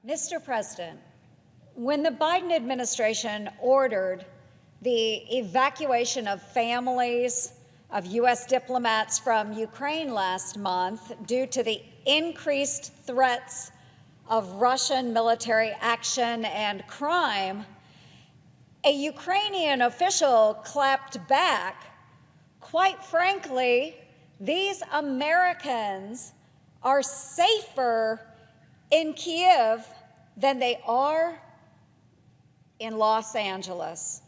Mr. President, when the Biden administration ordered the evacuation of families of U.S. diplomats from Ukraine last month due to the increased threats of Russian military action and crime, a Ukrainian official clapped back. Quite frankly, these Americans are safer in Kiev than they are in Los Angeles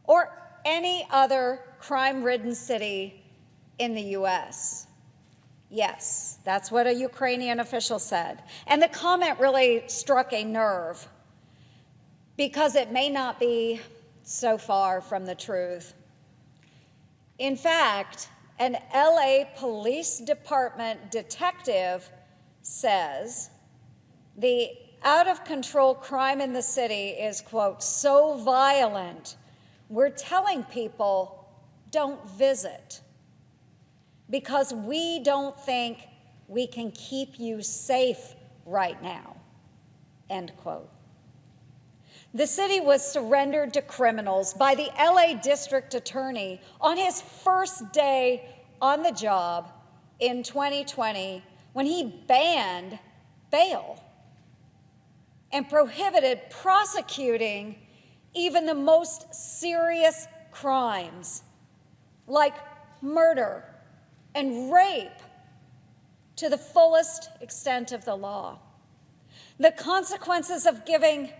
or any other crime-ridden city in the U.S. Yes, that's what a Ukrainian official said. And the comment really struck a nerve because it may not be so far from the truth. In fact, an LA Police Department detective says the out-of-control crime in the city is, quote, so violent, we're telling people don't visit because we don't think we can keep you safe right now, end quote. The city was surrendered to criminals by the LA District Attorney on his first day on the job in 2020 when he banned bail and prohibited prosecuting even the most serious crimes like murder and rape to the fullest extent of the law. The consequences of giving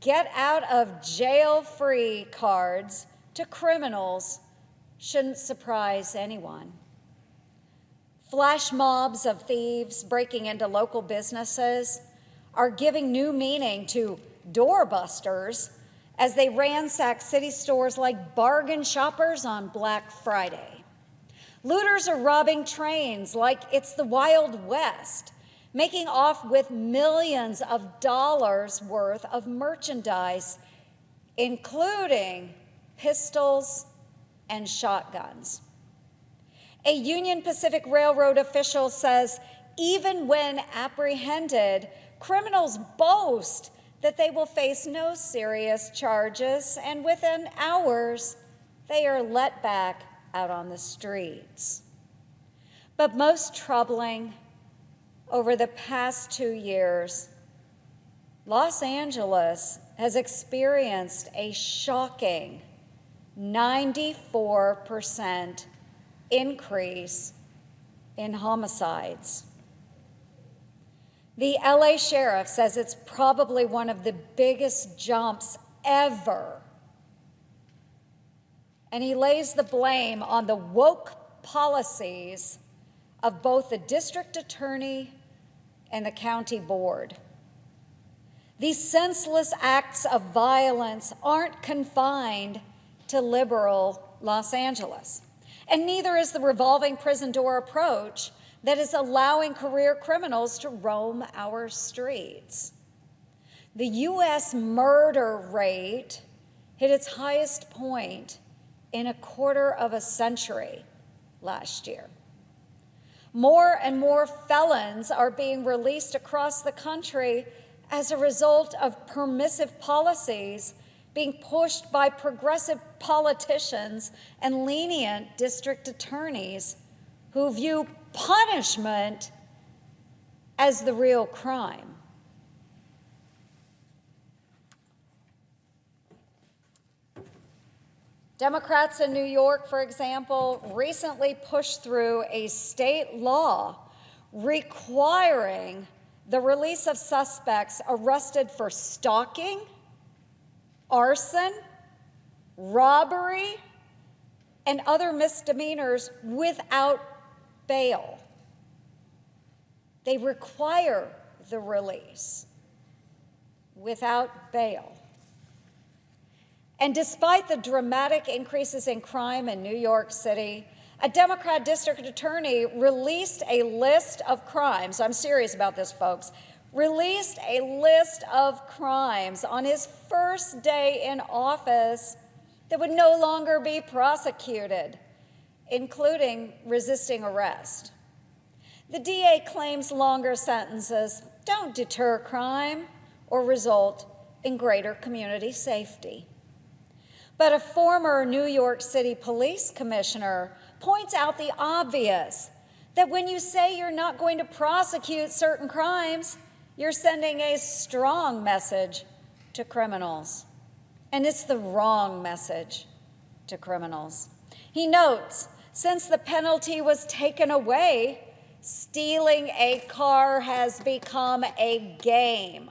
get out of jail free cards to criminals shouldn't surprise anyone. Flash mobs of thieves breaking into local businesses are giving new meaning to doorbusters as they ransack city stores like bargain shoppers on Black Friday. Looters are robbing trains like it's the Wild West, making off with millions of dollars worth of merchandise, including pistols and shotguns. A Union Pacific Railroad official says even when apprehended, criminals boast that they will face no serious charges, and within hours, they are let back out on the streets. But most troubling, over the past 2 years, Los Angeles has experienced a shocking 94% increase in homicides. The LA sheriff says it's probably one of the biggest jumps ever. And he lays the blame on the woke policies of both the district attorney and the county board. These senseless acts of violence aren't confined to liberal Los Angeles, and neither is the revolving prison door approach that is allowing career criminals to roam our streets. The U.S. murder rate hit its highest point in a quarter of a century last year. More and more felons are being released across the country as a result of permissive policies being pushed by progressive politicians and lenient district attorneys who view punishment as the real crime. Democrats in New York, for example, recently pushed through a state law requiring the release of suspects arrested for stalking, arson, robbery, and other misdemeanors without bail. They require the release without bail. And despite the dramatic increases in crime in New York City, a Democrat district attorney released a list of crimes. I'm serious about this, folks. Released a list of crimes on his first day in office that would no longer be prosecuted, including resisting arrest. The DA claims longer sentences don't deter crime or result in greater community safety. But a former New York City police commissioner points out the obvious, that when you say you're not going to prosecute certain crimes, you're sending a strong message to criminals. And it's the wrong message to criminals. He notes, since the penalty was taken away, stealing a car has become a game.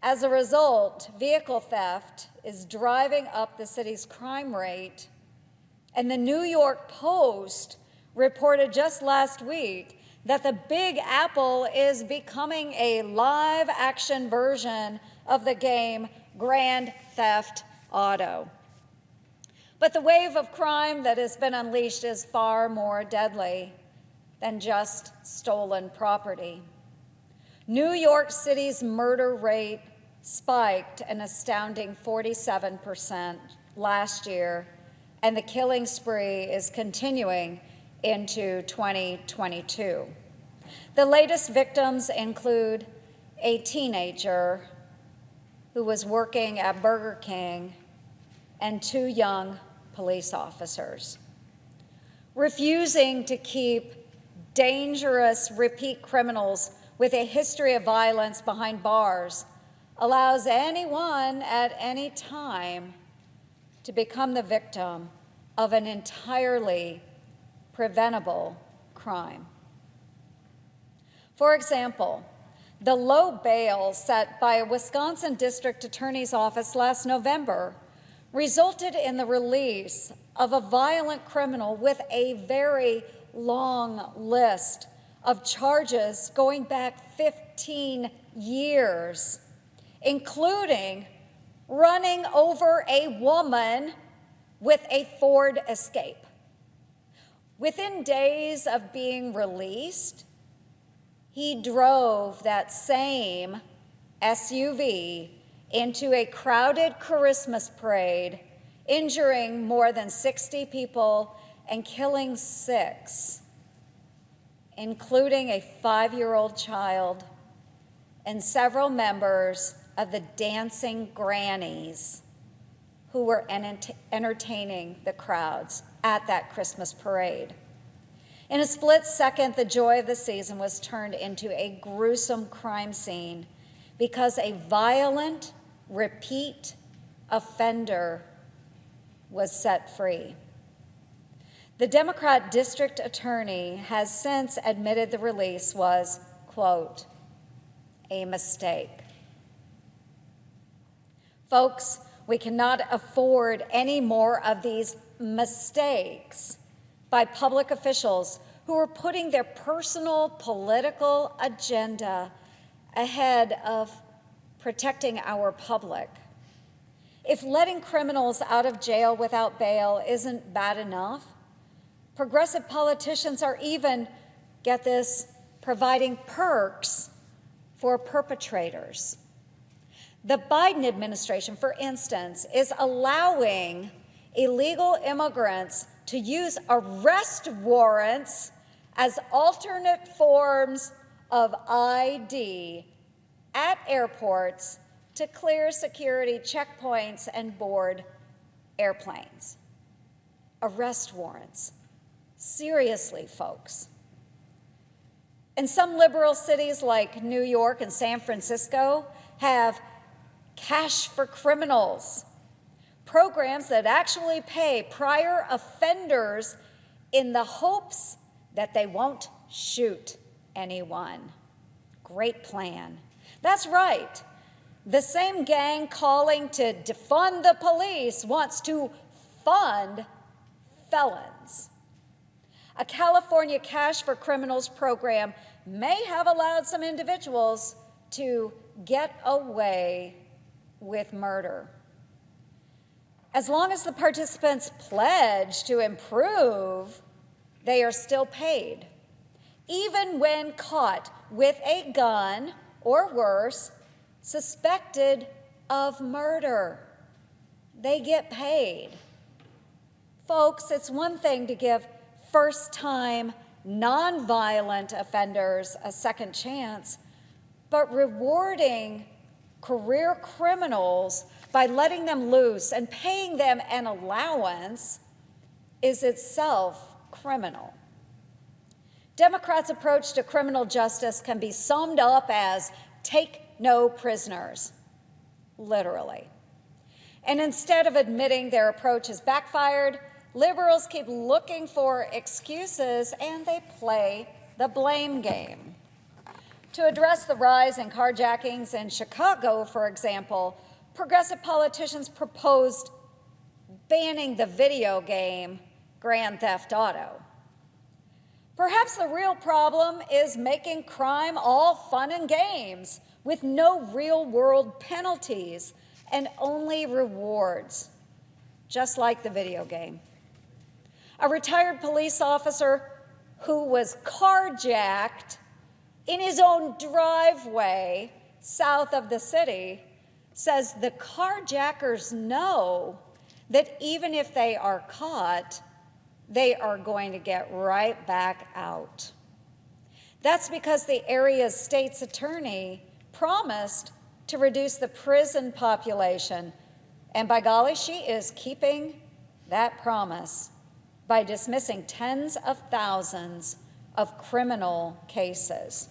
As a result, vehicle theft is driving up the city's crime rate, and the New York Post reported just last week that the Big Apple is becoming a live-action version of the game Grand Theft Auto. But the wave of crime that has been unleashed is far more deadly than just stolen property. New York City's murder rate spiked an astounding 47% last year, and the killing spree is continuing into 2022. The latest victims include a teenager who was working at Burger King and 2 young police officers. Refusing to keep dangerous repeat criminals with a history of violence behind bars allows anyone at any time to become the victim of an entirely preventable crime. For example, the low bail set by a Wisconsin district attorney's office last November resulted in the release of a violent criminal with a very long list of charges going back 15 years, including running over a woman with a Ford Escape. Within days of being released, he drove that same SUV into a crowded Christmas parade, injuring more than 60 people and killing 6, including a 5-year-old child and several members of the dancing grannies who were entertaining the crowds at that Christmas parade. In a split second, the joy of the season was turned into a gruesome crime scene because a violent, repeat offender was set free. The Democrat district attorney has since admitted the release was, quote, a mistake. Folks, we cannot afford any more of these mistakes by public officials who are putting their personal political agenda ahead of protecting our public. If letting criminals out of jail without bail isn't bad enough, progressive politicians are even, get this, providing perks for perpetrators. The Biden administration, for instance, is allowing illegal immigrants to use arrest warrants as alternate forms of ID at airports to clear security checkpoints and board airplanes. Arrest warrants. Seriously, folks. And some liberal cities like New York and San Francisco have cash for criminals, programs that actually pay prior offenders in the hopes that they won't shoot anyone. Great plan. That's right. The same gang calling to defund the police wants to fund felons. A California Cash for Criminals program may have allowed some individuals to get away with murder. As long as the participants pledge to improve, they are still paid. Even when caught with a gun, or worse, suspected of murder, they get paid. Folks, it's one thing to give first-time, nonviolent offenders a second chance, But rewarding career criminals by letting them loose and paying them an allowance is itself criminal. Democrats' approach to criminal justice can be summed up as take no prisoners, literally. And instead of admitting their approach has backfired, liberals keep looking for excuses and they play the blame game. To address the rise in carjackings in Chicago, for example, progressive politicians proposed banning the video game Grand Theft Auto. Perhaps the real problem is making crime all fun and games with no real-world penalties and only rewards, just like the video game. A retired police officer who was carjacked in his own driveway south of the city says the carjackers know that even if they are caught, they are going to get right back out. That's because the area's state's attorney promised to reduce the prison population, and by golly, she is keeping that promise by dismissing tens of thousands of criminal cases.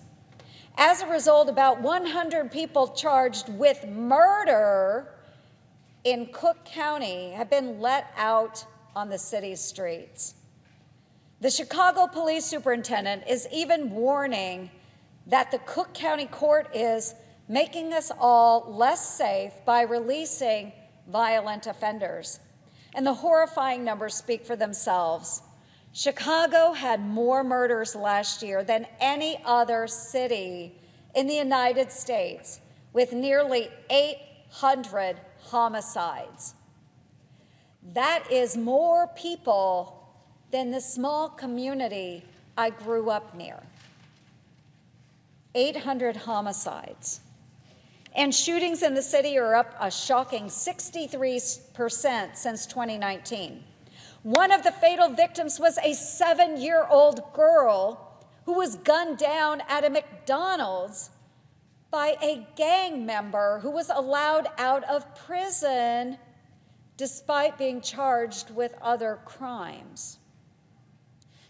As a result, about 100 people charged with murder in Cook County have been let out on the city's streets. The Chicago police superintendent is even warning that the Cook County court is making us all less safe by releasing violent offenders. And the horrifying numbers speak for themselves. Chicago had more murders last year than any other city in the United States, with nearly 800 homicides. That is more people than the small community I grew up near. 800 homicides. And shootings in the city are up a shocking 63% since 2019. One of the fatal victims was a 7-year-old girl who was gunned down at a McDonald's by a gang member who was allowed out of prison despite being charged with other crimes.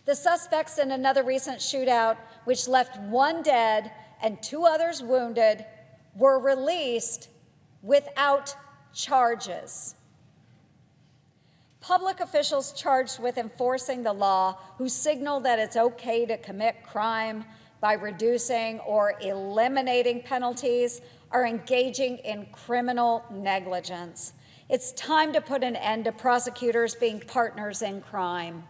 The suspects in another recent shootout, which left 1 dead and 2 others wounded, were released without charges. Public officials charged with enforcing the law who signal that it's okay to commit crime by reducing or eliminating penalties are engaging in criminal negligence. It's time to put an end to prosecutors being partners in crime.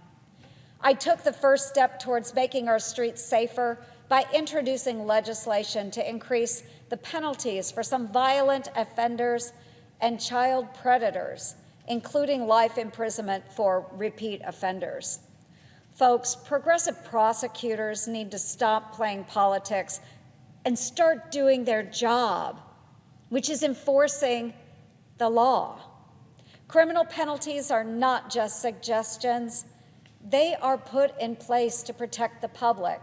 I took the first step towards making our streets safer by introducing legislation to increase the penalties for some violent offenders and child predators, including life imprisonment for repeat offenders. Folks, progressive prosecutors need to stop playing politics and start doing their job, which is enforcing the law. Criminal penalties are not just suggestions. They are put in place to protect the public.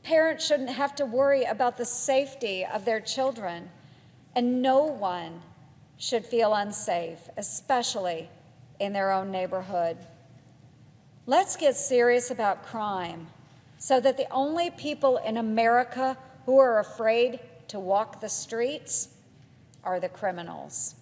Parents shouldn't have to worry about the safety of their children, and no one should feel unsafe, especially in their own neighborhood. Let's get serious about crime so that the only people in America who are afraid to walk the streets are the criminals.